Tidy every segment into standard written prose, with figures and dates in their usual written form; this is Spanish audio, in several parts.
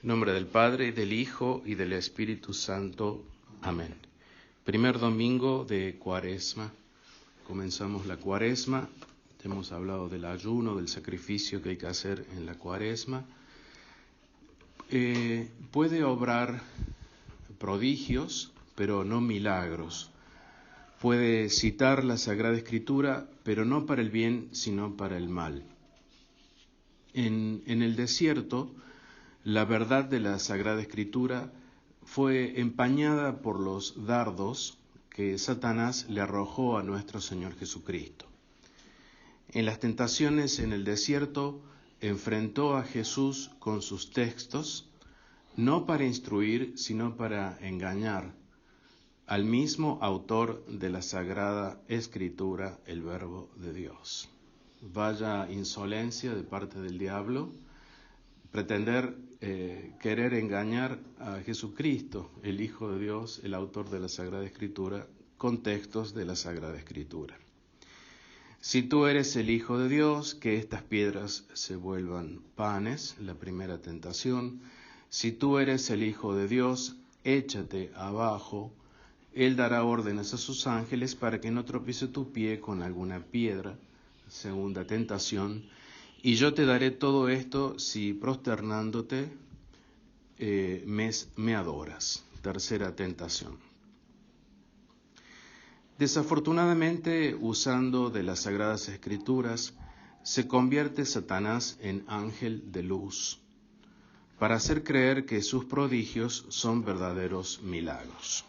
En nombre del Padre, y del Hijo, y del Espíritu Santo. Amén. Primer domingo de Cuaresma. Comenzamos la Cuaresma. Hemos hablado del ayuno, del sacrificio que hay que hacer en la Cuaresma. Puede obrar prodigios, pero no milagros. Puede citar la Sagrada Escritura, pero no para el bien, sino para el mal. En el desierto, la verdad de la Sagrada Escritura fue empañada por los dardos que Satanás le arrojó a nuestro Señor Jesucristo. En las tentaciones en el desierto enfrentó a Jesús con sus textos, no para instruir, sino para engañar al mismo autor de la Sagrada Escritura, el Verbo de Dios. Vaya insolencia de parte del diablo pretender querer engañar a Jesucristo, el Hijo de Dios, el autor de la Sagrada Escritura, con textos de la Sagrada Escritura. Si tú eres el Hijo de Dios, que estas piedras se vuelvan panes, la primera tentación. Si tú eres el Hijo de Dios, échate abajo. Él dará órdenes a sus ángeles para que no tropiece tu pie con alguna piedra, segunda tentación. Y yo te daré todo esto si prosternándote me adoras. Tercera tentación. Desafortunadamente, usando de las Sagradas Escrituras, se convierte Satanás en ángel de luz para hacer creer que sus prodigios son verdaderos milagros.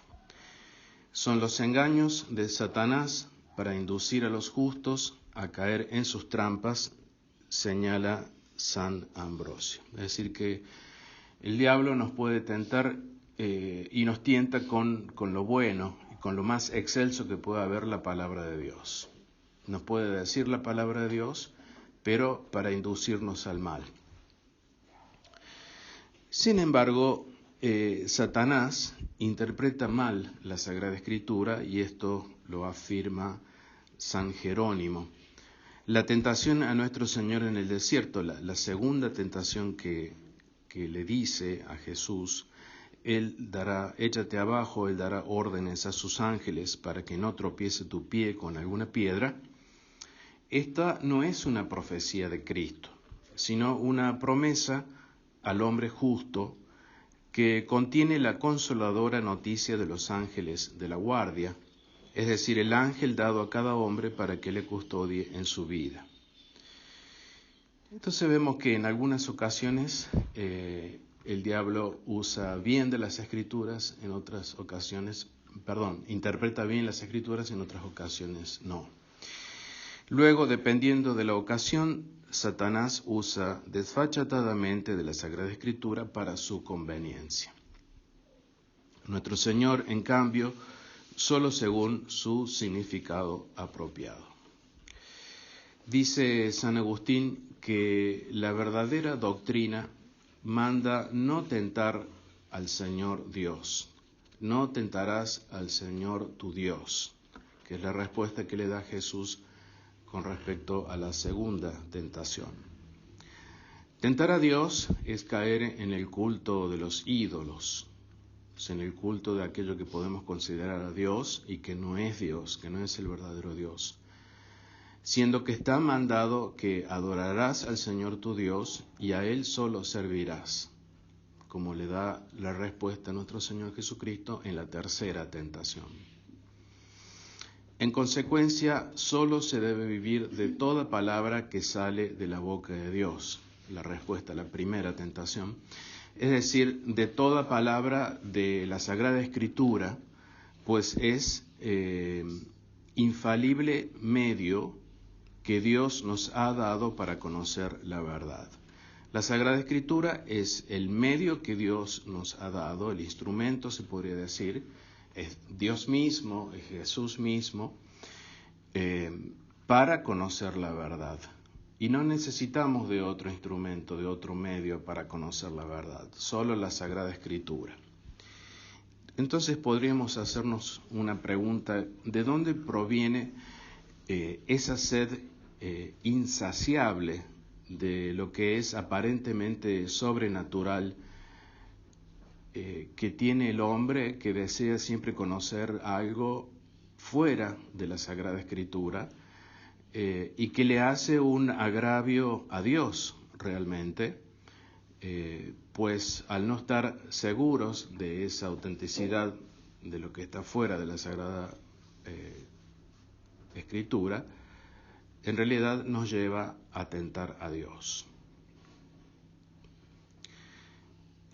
Son los engaños de Satanás para inducir a los justos a caer en sus trampas, señala San Ambrosio. Es decir, que el diablo nos puede tentar y nos tienta con lo bueno y con lo más excelso que pueda haber la palabra de Dios. Nos puede decir la palabra de Dios, pero para inducirnos al mal. Sin embargo, Satanás interpreta mal la Sagrada Escritura y esto lo afirma San Jerónimo. La tentación a nuestro Señor en el desierto, la segunda tentación que le dice a Jesús, Él dará, échate abajo, Él dará órdenes a sus ángeles para que no tropiece tu pie con alguna piedra. Esta no es una profecía de Cristo, sino una promesa al hombre justo que contiene la consoladora noticia de los ángeles de la guardia, es decir, el ángel dado a cada hombre para que le custodie en su vida. Entonces vemos que en algunas ocasiones el diablo usa bien de las Escrituras, en otras ocasiones, interpreta bien las Escrituras, en otras ocasiones no. Luego, dependiendo de la ocasión, Satanás usa desfachatadamente de la Sagrada Escritura para su conveniencia. Nuestro Señor, en cambio, solo según su significado apropiado. Dice San Agustín que la verdadera doctrina manda no tentar al Señor Dios. No tentarás al Señor tu Dios, que es la respuesta que le da Jesús con respecto a la segunda tentación. Tentar a Dios es caer en el culto de los ídolos, en el culto de aquello que podemos considerar a Dios y que no es Dios, que no es el verdadero Dios. Siendo que está mandado que adorarás al Señor tu Dios y a Él solo servirás, como le da la respuesta a nuestro Señor Jesucristo en la tercera tentación. En consecuencia, solo se debe vivir de toda palabra que sale de la boca de Dios, la respuesta a la primera tentación, es decir, de toda palabra de la Sagrada Escritura, pues es infalible medio que Dios nos ha dado para conocer la verdad. La Sagrada Escritura es el medio que Dios nos ha dado, el instrumento, se podría decir, es Dios mismo, es Jesús mismo, para conocer la verdad. Y no necesitamos de otro instrumento, de otro medio para conocer la verdad, solo la Sagrada Escritura. Entonces podríamos hacernos una pregunta: ¿de dónde proviene esa sed insaciable de lo que es aparentemente sobrenatural que tiene el hombre que desea siempre conocer algo fuera de la Sagrada Escritura y que le hace un agravio a Dios realmente, pues al no estar seguros de esa autenticidad de lo que está fuera de la Sagrada Escritura, en realidad nos lleva a tentar a Dios.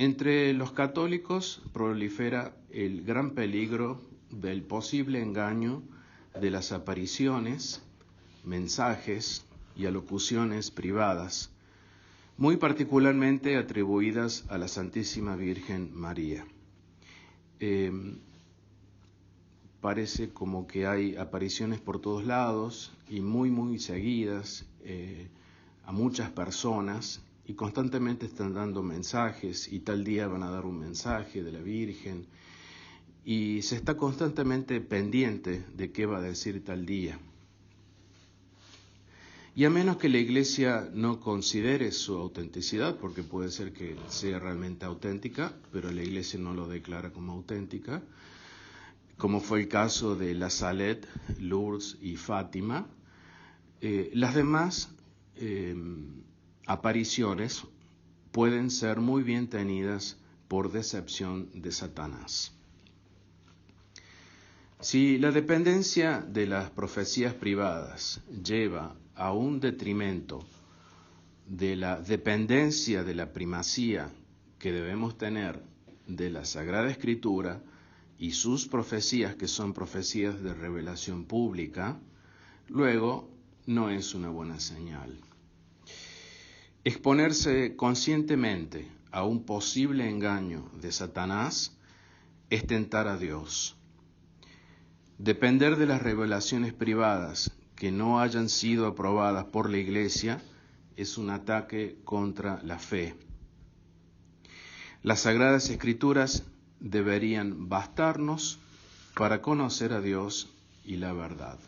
Entre los católicos prolifera el gran peligro del posible engaño de las apariciones, mensajes y alocuciones privadas, muy particularmente atribuidas a la Santísima Virgen María. Parece como que hay apariciones por todos lados y muy seguidas a muchas personas, y constantemente están dando mensajes, y tal día van a dar un mensaje de la Virgen, y se está constantemente pendiente de qué va a decir tal día. Y a menos que la Iglesia no considere su autenticidad, porque puede ser que sea realmente auténtica, pero la Iglesia no lo declara como auténtica, como fue el caso de La Salette, Lourdes y Fátima, las demás apariciones pueden ser muy bien tenidas por decepción de Satanás. Si la dependencia de las profecías privadas lleva a un detrimento de la dependencia de la primacía que debemos tener de la Sagrada Escritura y sus profecías, que son profecías de revelación pública, luego no es una buena señal. Exponerse conscientemente a un posible engaño de Satanás es tentar a Dios. Depender de las revelaciones privadas que no hayan sido aprobadas por la Iglesia es un ataque contra la fe. Las Sagradas Escrituras deberían bastarnos para conocer a Dios y la verdad.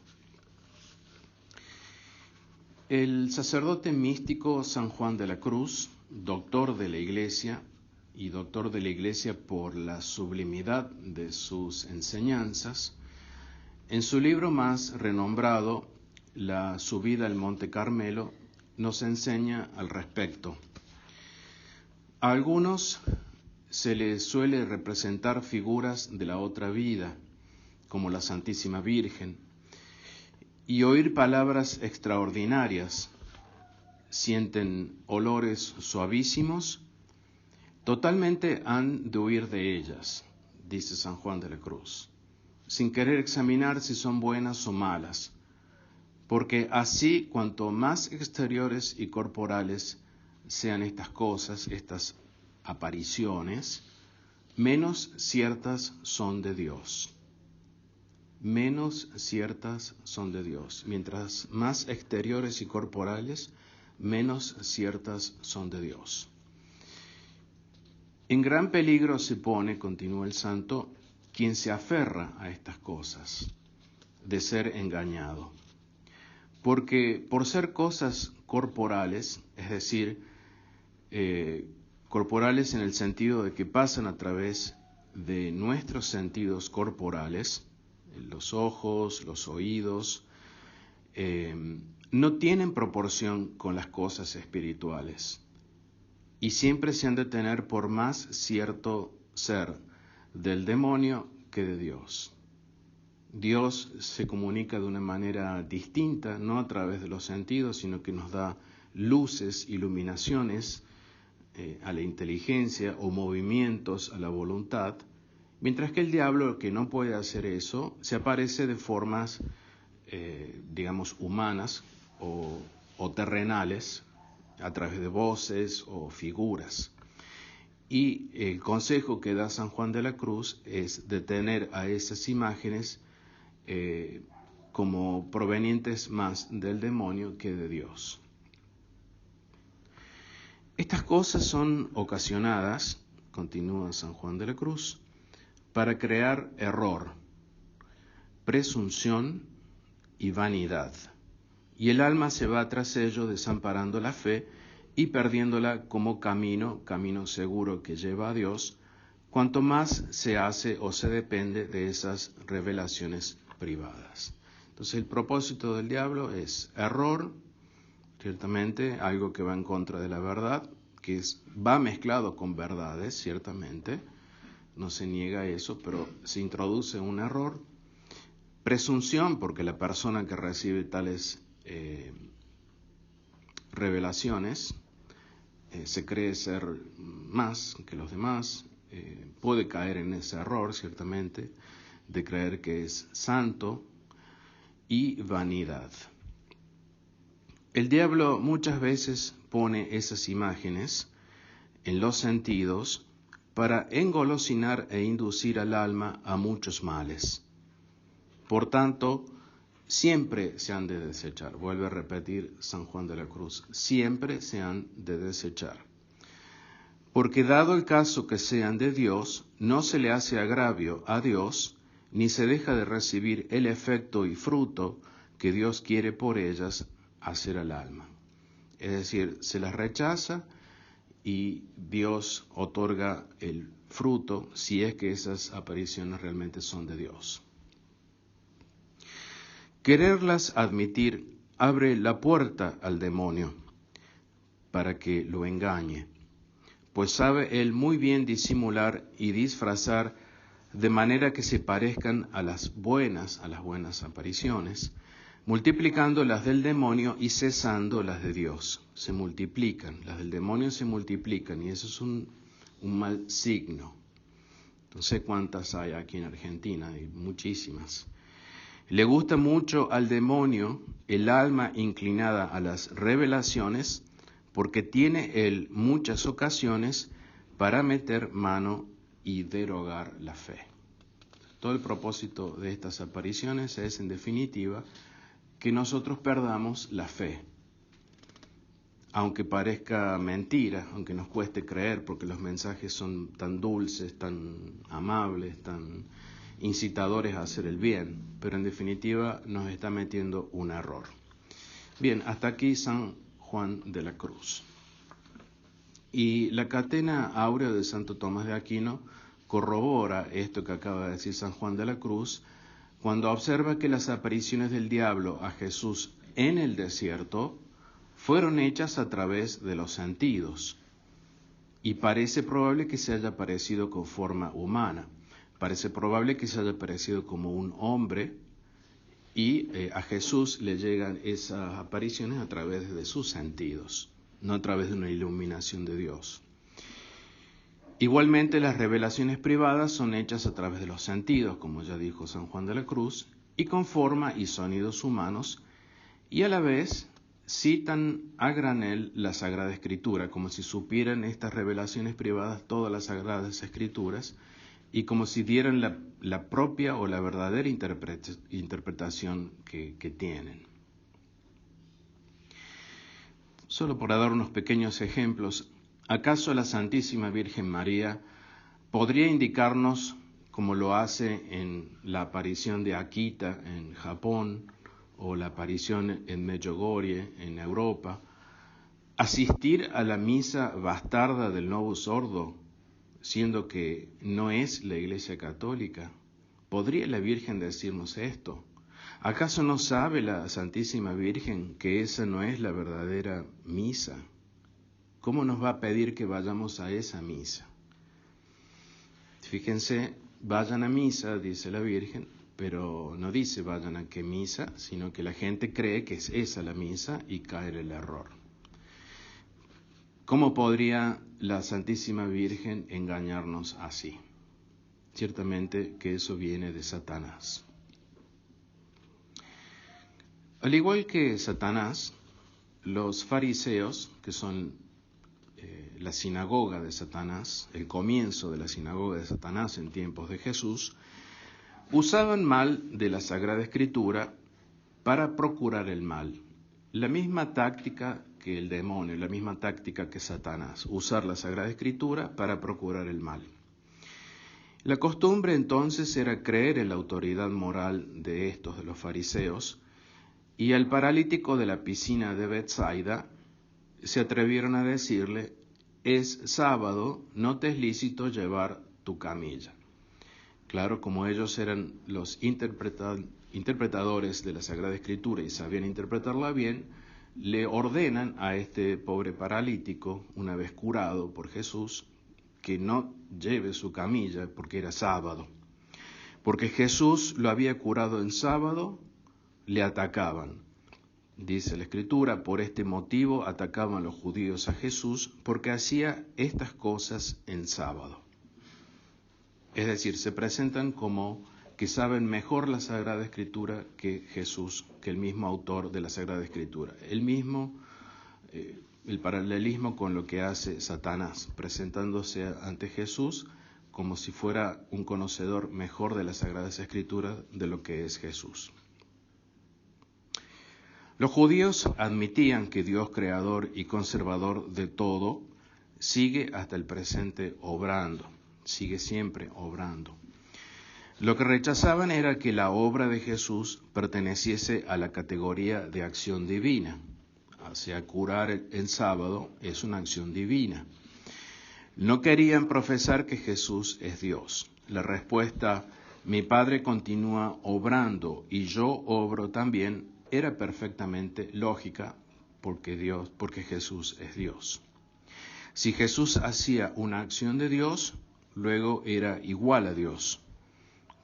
El sacerdote místico San Juan de la Cruz, doctor de la Iglesia, y doctor de la Iglesia por la sublimidad de sus enseñanzas, en su libro más renombrado, La subida al Monte Carmelo, nos enseña al respecto. A algunos se les suele representar figuras de la otra vida, como la Santísima Virgen, y oír palabras extraordinarias, sienten olores suavísimos, totalmente han de huir de ellas, dice San Juan de la Cruz, sin querer examinar si son buenas o malas, porque así cuanto más exteriores y corporales sean estas cosas, estas apariciones, menos ciertas son de Dios. Menos ciertas son de Dios. Mientras más exteriores y corporales, menos ciertas son de Dios. En gran peligro se pone, continúa el santo, quien se aferra a estas cosas, de ser engañado. Porque por ser cosas corporales, es decir, corporales en el sentido de que pasan a través de nuestros sentidos corporales, los ojos, los oídos, no tienen proporción con las cosas espirituales y siempre se han de tener por más cierto ser del demonio que de Dios. Dios se comunica de una manera distinta, no a través de los sentidos, sino que nos da luces, iluminaciones a la inteligencia o movimientos a la voluntad, mientras que el diablo, que no puede hacer eso, se aparece de formas, humanas o terrenales, a través de voces o figuras. Y el consejo que da San Juan de la Cruz es detener a esas imágenes como provenientes más del demonio que de Dios. Estas cosas son ocasionadas, continúa San Juan de la Cruz, para crear error, presunción y vanidad. Y el alma se va tras ello desamparando la fe y perdiéndola como camino seguro que lleva a Dios, cuanto más se hace o se depende de esas revelaciones privadas. Entonces el propósito del diablo es error, ciertamente, algo que va en contra de la verdad, va mezclado con verdades, ciertamente, no se niega eso, pero se introduce un error. Presunción, porque la persona que recibe tales revelaciones se cree ser más que los demás, puede caer en ese error, ciertamente, de creer que es santo, y vanidad. El diablo muchas veces pone esas imágenes en los sentidos para engolosinar e inducir al alma a muchos males. Por tanto, siempre se han de desechar. Vuelve a repetir San Juan de la Cruz, siempre se han de desechar. Porque dado el caso que sean de Dios, no se le hace agravio a Dios, ni se deja de recibir el efecto y fruto que Dios quiere por ellas hacer al alma. Es decir, se las rechaza y Dios otorga el fruto si es que esas apariciones realmente son de Dios. Quererlas admitir abre la puerta al demonio para que lo engañe, pues sabe él muy bien disimular y disfrazar de manera que se parezcan a las buenas apariciones, multiplicando las del demonio y cesando las de Dios. Se multiplican, las del demonio se multiplican y eso es un mal signo. No sé cuántas hay aquí en Argentina, hay muchísimas. Le gusta mucho al demonio el alma inclinada a las revelaciones, porque tiene él muchas ocasiones para meter mano y derogar la fe. Todo el propósito de estas apariciones es, en definitiva, que nosotros perdamos la fe. Aunque parezca mentira, aunque nos cueste creer, porque los mensajes son tan dulces, tan amables, tan incitadores a hacer el bien, pero en definitiva nos está metiendo un error. Bien, hasta aquí San Juan de la Cruz. Y la catena áurea de Santo Tomás de Aquino corrobora esto que acaba de decir San Juan de la Cruz, cuando observa que las apariciones del diablo a Jesús en el desierto fueron hechas a través de los sentidos, y parece probable que se haya aparecido con forma humana, parece probable que se haya aparecido como un hombre, y a Jesús le llegan esas apariciones a través de sus sentidos, no a través de una iluminación de Dios. Igualmente, las revelaciones privadas son hechas a través de los sentidos, como ya dijo San Juan de la Cruz, y con forma y sonidos humanos, y a la vez citan a granel la Sagrada Escritura, como si supieran estas revelaciones privadas todas las Sagradas Escrituras, y como si dieran la propia o la verdadera interpretación que tienen. Solo para dar unos pequeños ejemplos, ¿acaso la Santísima Virgen María podría indicarnos, como lo hace en la aparición de Akita en Japón o la aparición en Medjugorje en Europa, asistir a la misa bastarda del Novus Ordo, siendo que no es la Iglesia Católica? ¿Podría la Virgen decirnos esto? ¿Acaso no sabe la Santísima Virgen que esa no es la verdadera misa? ¿Cómo nos va a pedir que vayamos a esa misa? Fíjense, vayan a misa, dice la Virgen, pero no dice vayan a qué misa, sino que la gente cree que es esa la misa y cae en el error. ¿Cómo podría la Santísima Virgen engañarnos así? Ciertamente que eso viene de Satanás. Al igual que Satanás, los fariseos, que son la sinagoga de Satanás, el comienzo de la sinagoga de Satanás en tiempos de Jesús, usaban mal de la Sagrada Escritura para procurar el mal. La misma táctica que el demonio, la misma táctica que Satanás, usar la Sagrada Escritura para procurar el mal. La costumbre entonces era creer en la autoridad moral de estos, de los fariseos, y al paralítico de la piscina de Betsaida se atrevieron a decirle: es sábado, no te es lícito llevar tu camilla. Claro, como ellos eran los interpretadores de la Sagrada Escritura y sabían interpretarla bien, le ordenan a este pobre paralítico, una vez curado por Jesús, que no lleve su camilla porque era sábado. Porque Jesús lo había curado en sábado, le atacaban. Dice la Escritura, por este motivo atacaban los judíos a Jesús porque hacía estas cosas en sábado. Es decir, se presentan como que saben mejor la Sagrada Escritura que Jesús, que el mismo autor de la Sagrada Escritura. El paralelismo con lo que hace Satanás, presentándose ante Jesús como si fuera un conocedor mejor de las Sagradas Escrituras de lo que es Jesús. Los judíos admitían que Dios, creador y conservador de todo, sigue hasta el presente obrando, sigue siempre obrando. Lo que rechazaban era que la obra de Jesús perteneciese a la categoría de acción divina. O sea, curar el sábado es una acción divina. No querían profesar que Jesús es Dios. La respuesta, mi Padre continúa obrando y yo obro también, era perfectamente lógica porque Jesús es Dios. Si Jesús hacía una acción de Dios, luego era igual a Dios.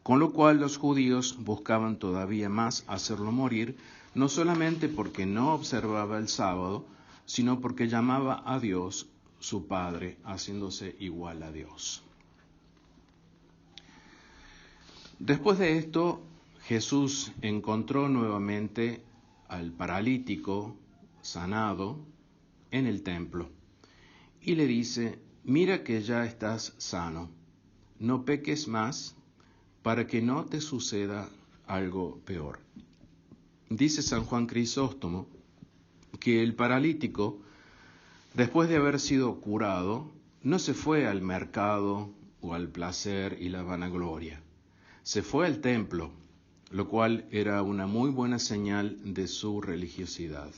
Con lo cual los judíos buscaban todavía más hacerlo morir, no solamente porque no observaba el sábado, sino porque llamaba a Dios su Padre, haciéndose igual a Dios. Después de esto, Jesús encontró nuevamente al paralítico sanado en el templo y le dice, mira que ya estás sano, no peques más para que no te suceda algo peor. Dice San Juan Crisóstomo que el paralítico, después de haber sido curado, no se fue al mercado o al placer y la vanagloria. Se fue al templo, lo cual era una muy buena señal de su religiosidad.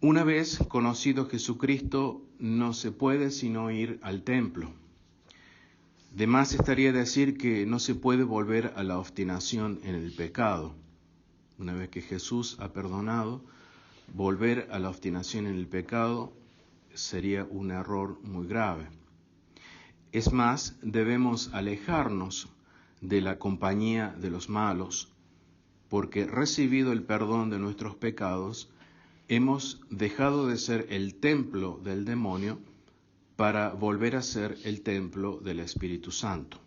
Una vez conocido Jesucristo, no se puede sino ir al templo. De más estaría decir que no se puede volver a la obstinación en el pecado. Una vez que Jesús ha perdonado, volver a la obstinación en el pecado sería un error muy grave. Es más, debemos alejarnos de la compañía de los malos, porque recibido el perdón de nuestros pecados, hemos dejado de ser el templo del demonio para volver a ser el templo del Espíritu Santo.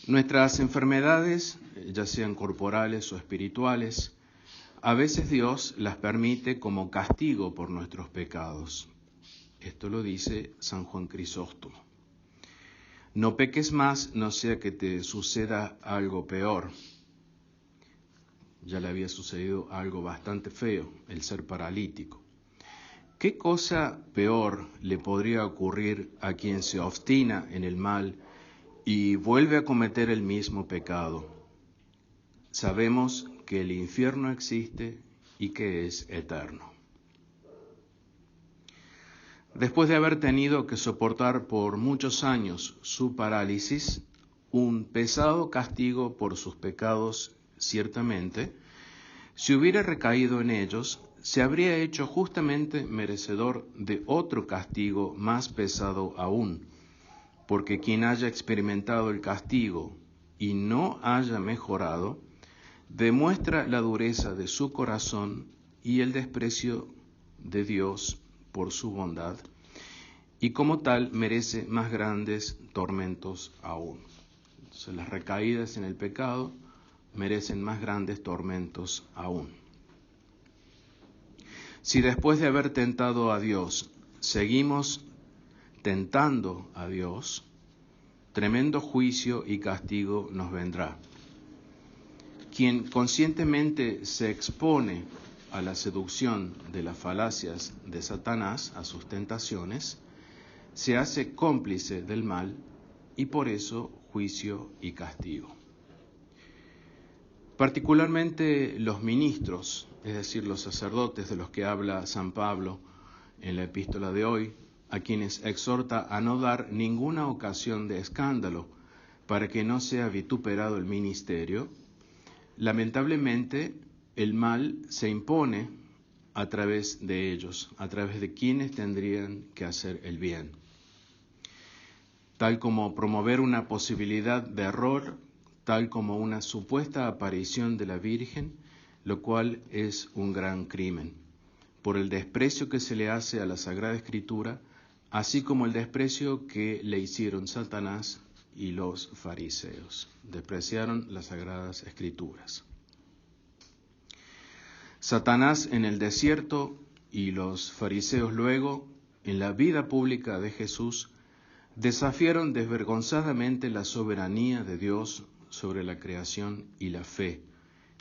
Nuestras enfermedades, ya sean corporales o espirituales, a veces Dios las permite como castigo por nuestros pecados. Esto lo dice San Juan Crisóstomo. No peques más, no sea que te suceda algo peor. Ya le había sucedido algo bastante feo, el ser paralítico. ¿Qué cosa peor le podría ocurrir a quien se obstina en el mal y vuelve a cometer el mismo pecado? Sabemos que el infierno existe y que es eterno. Después de haber tenido que soportar por muchos años su parálisis, un pesado castigo por sus pecados, ciertamente, si hubiera recaído en ellos, se habría hecho justamente merecedor de otro castigo más pesado aún, porque quien haya experimentado el castigo y no haya mejorado, demuestra la dureza de su corazón y el desprecio de Dios por su bondad, y como tal merece más grandes tormentos aún. Entonces, las recaídas en el pecado merecen más grandes tormentos aún. Si después de haber tentado a Dios, seguimos tentando a Dios, tremendo juicio y castigo nos vendrá. Quien conscientemente se expone a la seducción de las falacias de Satanás, a sus tentaciones, se hace cómplice del mal y por eso juicio y castigo. Particularmente los ministros, es decir, los sacerdotes de los que habla San Pablo en la epístola de hoy, a quienes exhorta a no dar ninguna ocasión de escándalo para que no sea vituperado el ministerio, lamentablemente el mal se impone a través de ellos, a través de quienes tendrían que hacer el bien, tal como promover una posibilidad de error, tal como una supuesta aparición de la Virgen, lo cual es un gran crimen, por el desprecio que se le hace a la Sagrada Escritura, así como el desprecio que le hicieron Satanás y los fariseos. Despreciaron las Sagradas Escrituras. Satanás en el desierto y los fariseos luego, en la vida pública de Jesús, desafiaron desvergonzadamente la soberanía de Dios sobre la creación y la fe,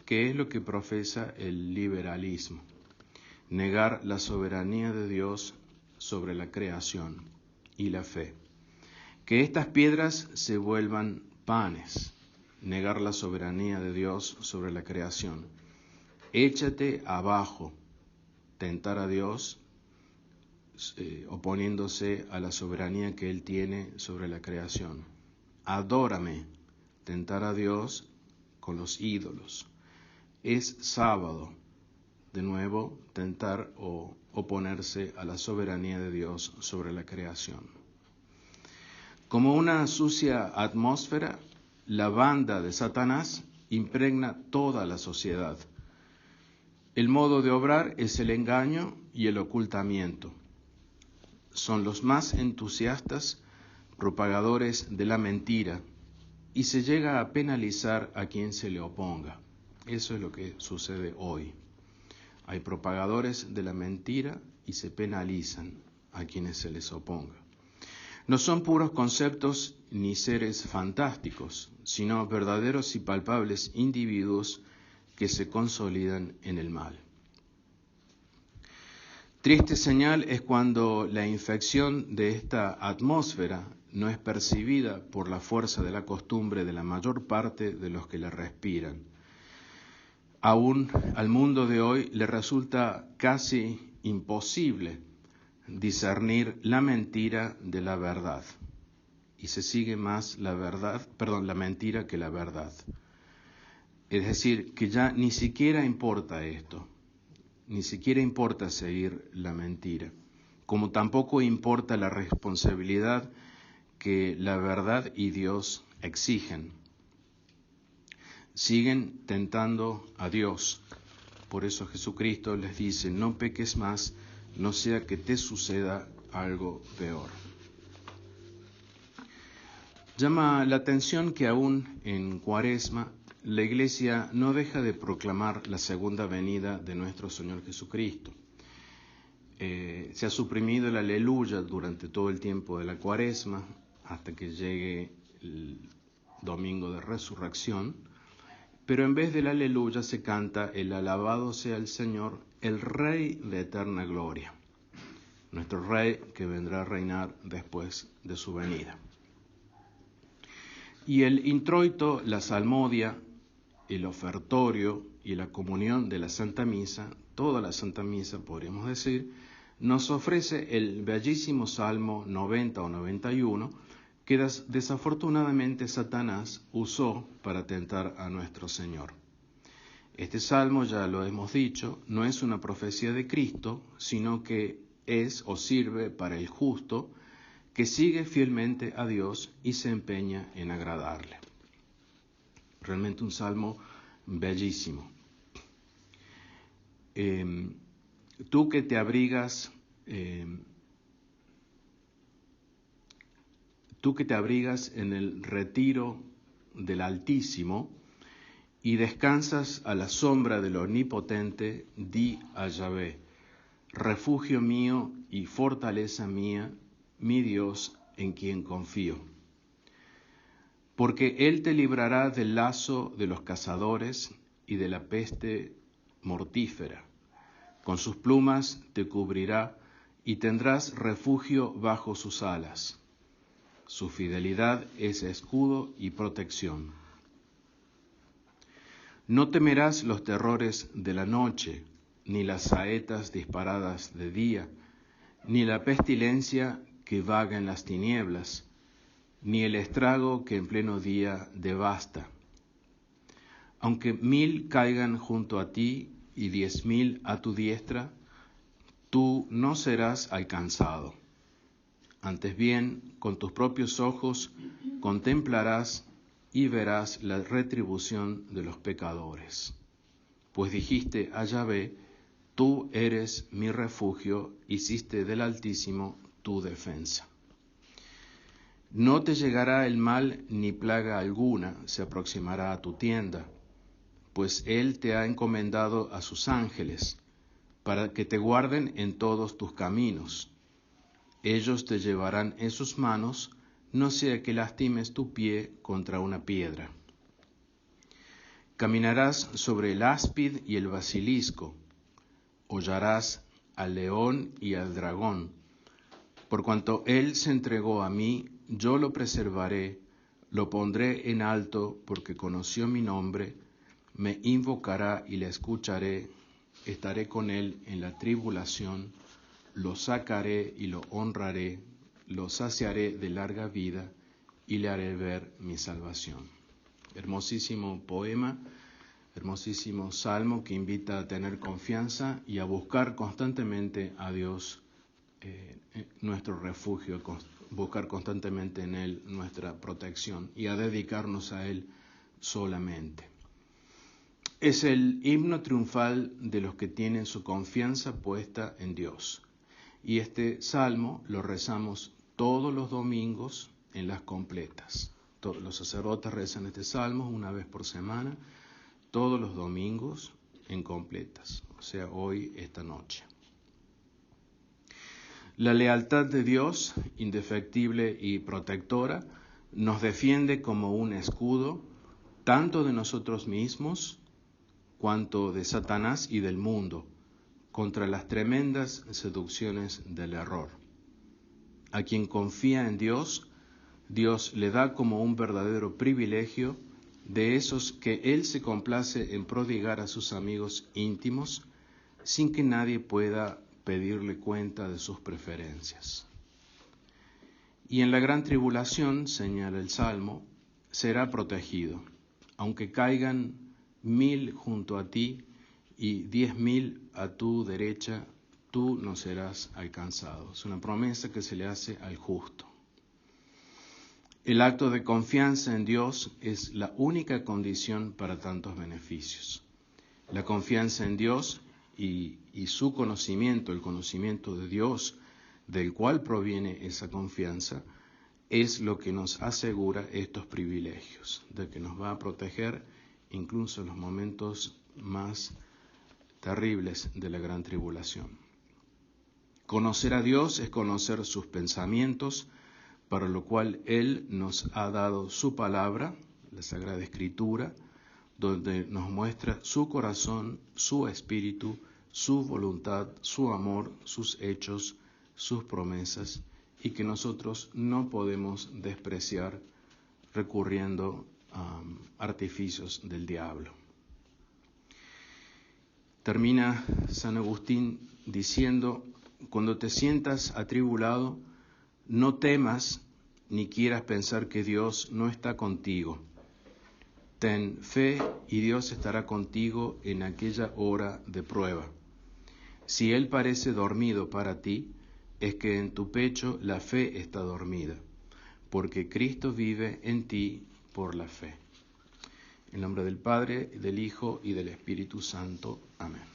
que es lo que profesa el liberalismo, negar la soberanía de Dios sobre la creación y la fe. Que estas piedras se vuelvan panes, negar la soberanía de Dios sobre la creación. Échate abajo, tentar a Dios, oponiéndose a la soberanía que Él tiene sobre la creación. Adórame, tentar a Dios con los ídolos. Es sábado, de nuevo, tentar o oponerse a la soberanía de Dios sobre la creación. Como una sucia atmósfera, la banda de Satanás impregna toda la sociedad. El modo de obrar es el engaño y el ocultamiento. Son los más entusiastas propagadores de la mentira y se llega a penalizar a quien se le oponga. Eso es lo que sucede hoy. Hay propagadores de la mentira y se penalizan a quienes se les oponga. No son puros conceptos ni seres fantásticos, sino verdaderos y palpables individuos que se consolidan en el mal. Triste señal es cuando la infección de esta atmósfera no es percibida por la fuerza de la costumbre de la mayor parte de los que la respiran. Aún al mundo de hoy le resulta casi imposible discernir la mentira de la verdad, y se sigue más la mentira que la verdad. Es decir, que ya ni siquiera importa esto, ni siquiera importa seguir la mentira, como tampoco importa la responsabilidad que la verdad y Dios exigen. Siguen tentando a Dios. Por eso Jesucristo les dice, no peques más, no sea que te suceda algo peor. Llama la atención que aún en Cuaresma la Iglesia no deja de proclamar la segunda venida de nuestro Señor Jesucristo. Se ha suprimido el aleluya durante todo el tiempo de la Cuaresma hasta que llegue el domingo de resurrección, pero en vez del aleluya se canta el alabado sea el Señor, el Rey de eterna gloria, nuestro Rey que vendrá a reinar después de su venida. Y el introito, la salmodia, el ofertorio y la comunión de la Santa Misa, toda la Santa Misa podríamos decir, nos ofrece el bellísimo Salmo 90 o 91 que desafortunadamente Satanás usó para tentar a nuestro Señor. Este salmo, ya lo hemos dicho, no es una profecía de Cristo, sino que es o sirve para el justo que sigue fielmente a Dios y se empeña en agradarle. Realmente un salmo bellísimo. Tú que te abrigas en el retiro del Altísimo y descansas a la sombra del Omnipotente, di a Yahvé, refugio mío y fortaleza mía, mi Dios en quien confío. Porque Él te librará del lazo de los cazadores y de la peste mortífera. Con sus plumas te cubrirá y tendrás refugio bajo sus alas. Su fidelidad es escudo y protección. No temerás los terrores de la noche, ni las saetas disparadas de día, ni la pestilencia que vaga en las tinieblas, ni el estrago que en pleno día devasta. Aunque 1000 caigan junto a ti y 10.000 a tu diestra, tú no serás alcanzado. Antes bien, con tus propios ojos contemplarás y verás la retribución de los pecadores. Pues dijiste a Yahvé, tú eres mi refugio, hiciste del Altísimo tu defensa. No te llegará el mal ni plaga alguna se aproximará a tu tienda, pues Él te ha encomendado a sus ángeles, para que te guarden en todos tus caminos. Ellos te llevarán en sus manos, no sea que lastimes tu pie contra una piedra. Caminarás sobre el áspid y el basilisco, hollarás al león y al dragón. Por cuanto Él se entregó a mí, yo lo preservaré, lo pondré en alto, porque conoció mi nombre, me invocará y le escucharé, estaré con Él en la tribulación, lo sacaré y lo honraré, lo saciaré de larga vida y le haré ver mi salvación. Hermosísimo poema, hermosísimo salmo que invita a tener confianza y a buscar constantemente a Dios, nuestro refugio, buscar constantemente en Él nuestra protección y a dedicarnos a Él solamente. Es el himno triunfal de los que tienen su confianza puesta en Dios. Y este salmo lo rezamos todos los domingos en las completas. Todos los sacerdotes rezan este salmo una vez por semana, todos los domingos en completas, o sea, hoy, esta noche. La lealtad de Dios, indefectible y protectora, nos defiende como un escudo, tanto de nosotros mismos, cuanto de Satanás y del mundo, contra las tremendas seducciones del error. A quien confía en Dios, Dios le da como un verdadero privilegio de esos que Él se complace en prodigar a sus amigos íntimos, sin que nadie pueda pedirle cuenta de sus preferencias. Y en la gran tribulación, señala el Salmo, será protegido, aunque caigan 1000 junto a ti y 10.000 a tu derecha, tú no serás alcanzado. Es una promesa que se le hace al justo. El acto de confianza en Dios es la única condición para tantos beneficios. La confianza en Dios y su conocimiento, el conocimiento de Dios, del cual proviene esa confianza, es lo que nos asegura estos privilegios, de que nos va a proteger incluso en los momentos más terribles de la gran tribulación. Conocer a Dios es conocer sus pensamientos, para lo cual Él nos ha dado su palabra, la Sagrada Escritura, donde nos muestra su corazón, su espíritu, su voluntad, su amor, sus hechos, sus promesas, y que nosotros no podemos despreciar recurriendo a artificios del diablo. Termina San Agustín diciendo, cuando te sientas atribulado, no temas ni quieras pensar que Dios no está contigo. Ten fe y Dios estará contigo en aquella hora de prueba. Si Él parece dormido para ti, es que en tu pecho la fe está dormida, porque Cristo vive en ti por la fe. En nombre del Padre, del Hijo y del Espíritu Santo. Amén.